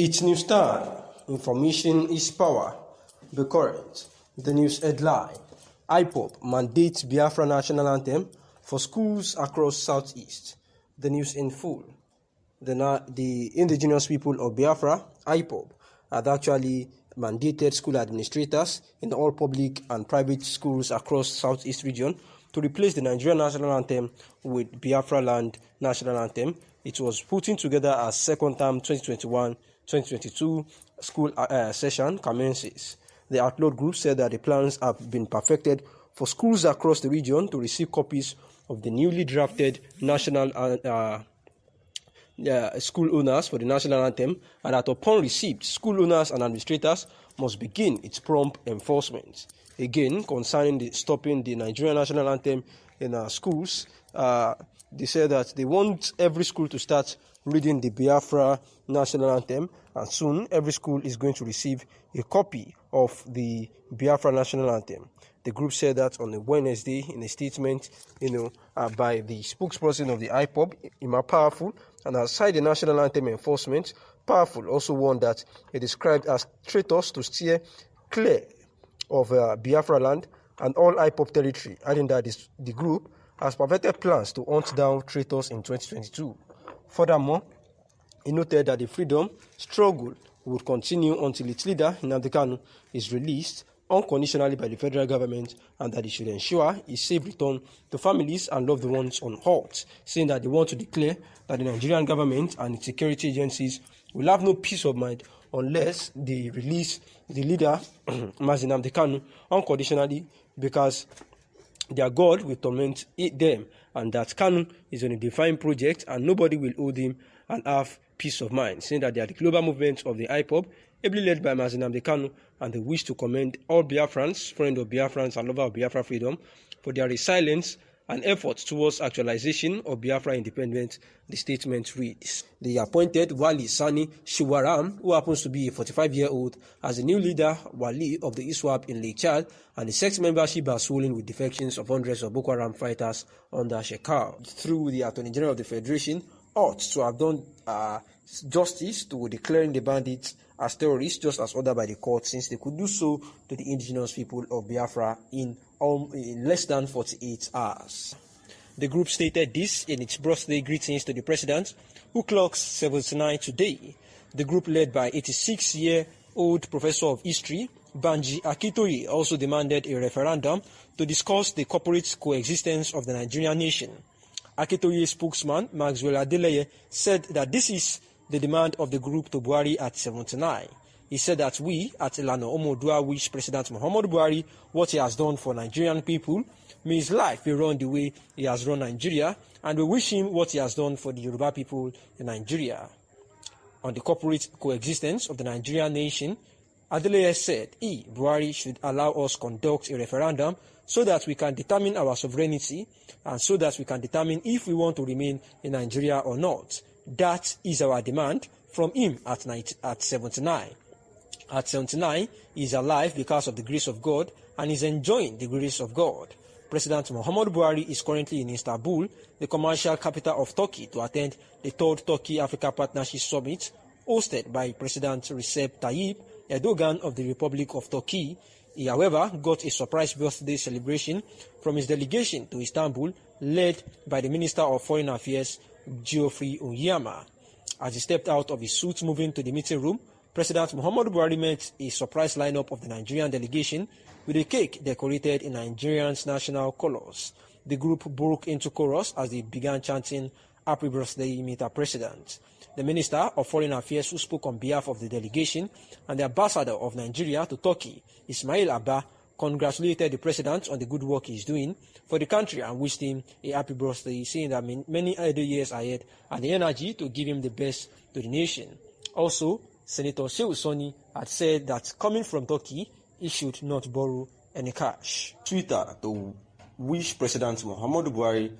It's news time. Information is power. Be current. The news headline: Ipob mandates Biafra national anthem for schools across Southeast. The news in full. The indigenous people of Biafra, Ipob, had actually mandated school administrators in all public and private schools across Southeast region to replace the Nigerian national anthem with Biafra land national anthem. It was putting together as second term 2021-2022 school session commences. The outlawed group said that the plans have been perfected for schools across the region to receive copies of the newly drafted national school owners for the national anthem, and that upon receipt, school owners and administrators must begin its prompt enforcement. Again, concerning stopping the Nigerian national anthem in our schools, they said that they want every school to start reading the Biafra national anthem, and soon every school is going to receive a copy of the Biafra national anthem. The group said that on a Wednesday in a statement, by the spokesperson of the Ipob, Ima Powerful, and aside the national anthem enforcement, Powerful also warned that it described as traitors to steer clear of Biafra land and all Ipob territory, adding that the group has perfected plans to hunt down traitors in 2022. Furthermore, he noted that the freedom struggle would continue until its leader, Nnamdi Kanu, is released unconditionally by the federal government, and that it should ensure a safe return to families and loved ones unhurt, saying that they want to declare that the Nigerian government and its security agencies will have no peace of mind unless they release the leader, Nnamdi Kanu, unconditionally, because their God will torment them, and that Kanu is on a defined project and nobody will hold him and have peace of mind, saying that they are the global movement of the Ipob, ably led by Nnamdi Kanu, and they wish to commend all Biafrans, friends of Biafrans and lovers of Biafra freedom, for their resilience and efforts towards actualization of Biafra independence, the statement reads. They appointed Wali Sani Shiwaram, who happens to be a 45-year-old, as the new leader, Wali, of the ISWAP in Lake Chad, and the sex membership has swollen with defections of hundreds of Boko Haram fighters under Shekau. Through the Attorney General of the Federation, ought to have done justice to declaring the bandits as terrorists, just as ordered by the court, since they could do so to the indigenous people of Biafra in less than 48 hours. The group stated this in its birthday greetings to the president, who clocks 79 today. The group, led by 86-year-old professor of history, Banji Akintoye, also demanded a referendum to discuss the corporate coexistence of the Nigerian nation. Akintoye's spokesman, Maxwell Adeleye, said that this is the demand of the group to Buhari at 79. He said that we at Ilana Omodua wish President Muhammadu Buhari what he has done for Nigerian people. May his life be run the way he has run Nigeria, and we wish him what he has done for the Yoruba people in Nigeria. On the corporate coexistence of the Nigerian nation, Adeleye said Buhari should allow us conduct a referendum so that we can determine our sovereignty and so that we can determine if we want to remain in Nigeria or not. That is our demand from him at 79. At 79, he is alive because of the grace of God and is enjoying the grace of God. President Muhammadu Buhari is currently in Istanbul, the commercial capital of Turkey, to attend the 3rd Turkey-Africa Partnership Summit hosted by President Recep Tayyip Erdogan of the Republic of Turkey. He, however, got a surprise birthday celebration from his delegation to Istanbul, led by the Minister of Foreign Affairs, Geoffrey Onyema. As he stepped out of his suit moving to the meeting room, President Muhammadu Buhari met a surprise lineup of the Nigerian delegation with a cake decorated in Nigeria's national colors. The group broke into chorus as they began chanting, "Happy birthday, Mr. President." The Minister of Foreign Affairs, who spoke on behalf of the delegation, and the Ambassador of Nigeria to Turkey, Ismail Abba, congratulated the President on the good work he is doing for the country and wished him a happy birthday, saying that many other years ahead and the energy to give him the best to the nation. Also, Senator Shehu Sani had said that coming from Turkey, he should not borrow any cash. Twitter to wish President Muhammadu Buhari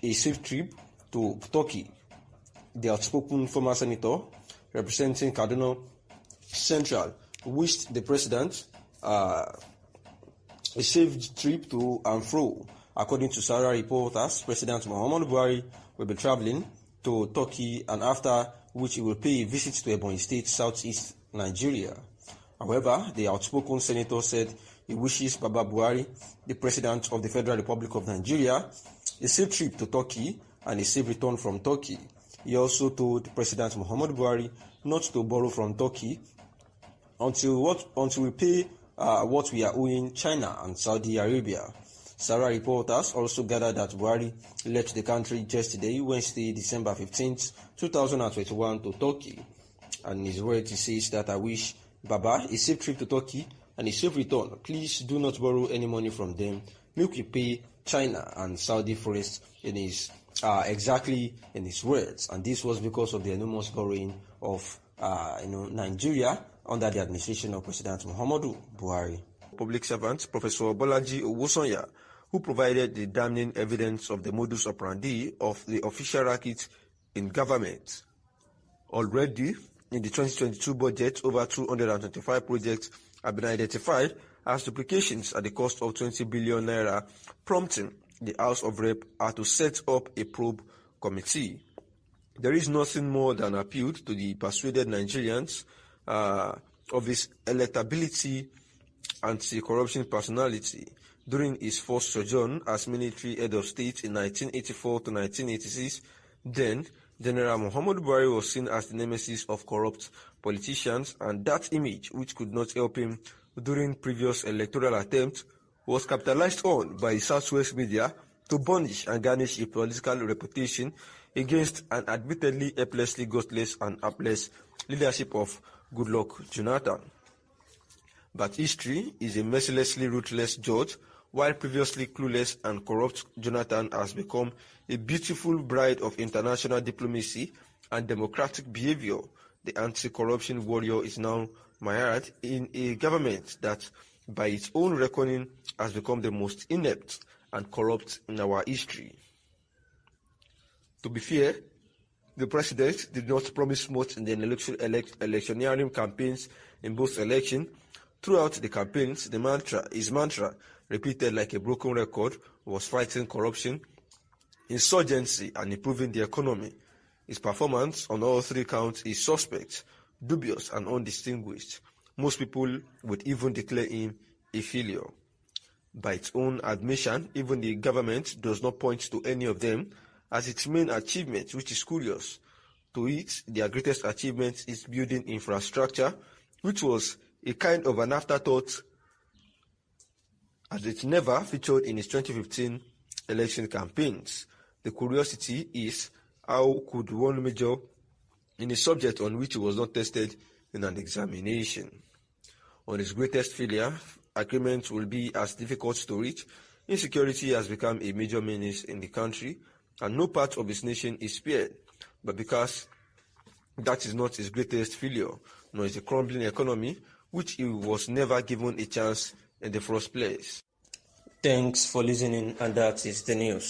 a safe trip to Turkey. The outspoken former senator representing Kaduna Central wished the president a safe trip to and fro. According to Sarah reporters, President Muhammadu Buhari will be traveling to Turkey, and after which he will pay a visit to Ebonyi State, southeast Nigeria. However, the outspoken senator said he wishes Baba Buhari, the President of the Federal Republic of Nigeria, a safe trip to Turkey and a safe return from Turkey. He also told President Muhammad Buhari not to borrow from Turkey until we pay what we are owing China and Saudi Arabia. Sarah reporters also gathered that Buhari left the country yesterday, Wednesday, December 15th, 2021, to Turkey. And in his words, he says that I wish Baba a safe trip to Turkey and a safe return. Please do not borrow any money from them. Make we pay China and Saudi first, in his exactly in his words. And this was because of the enormous borrowing of Nigeria under the administration of President Muhammadu Buhari. Public servant Professor Bolaji Owosanya, who provided the damning evidence of the modus operandi of the official racket in government. Already, in the 2022 budget, over 225 projects have been identified as duplications at the cost of 20 billion naira, prompting the House of Rep to set up a probe committee. There is nothing more than appealed to the persuaded Nigerians of his electability anti-corruption personality during his first sojourn as military head of state in 1984 to 1986. Then, General Muhammadu Buhari was seen as the nemesis of corrupt politicians, and that image, which could not help him during previous electoral attempts, was capitalized on by Southwest media to burnish and garnish a political reputation against an admittedly helplessly gutless and hapless leadership of Goodluck Jonathan. But history is a mercilessly ruthless judge. While previously clueless and corrupt, Jonathan has become a beautiful bride of international diplomacy and democratic behavior. The anti-corruption warrior is now mired in a government that, by its own reckoning, has become the most inept and corrupt in our history. To be fair, the president did not promise much in the electioneering campaigns in both elections. Throughout the campaigns, his mantra, repeated like a broken record, was fighting corruption, insurgency, and improving the economy. His performance on all three counts is suspect, dubious, and undistinguished. Most people would even declare him a failure. By its own admission, even the government does not point to any of them as its main achievement, which is curious. To it, their greatest achievement is building infrastructure, which was a kind of an afterthought, as it never featured in its 2015 election campaigns. The curiosity is, how could one major in a subject on which he was not tested in an examination? On his greatest failure, agreement will be as difficult to reach. Insecurity has become a major menace in the country, and no part of his nation is spared. But because that is not his greatest failure, nor is a crumbling economy, which he was never given a chance in the first place. Thanks for listening, and that is the news.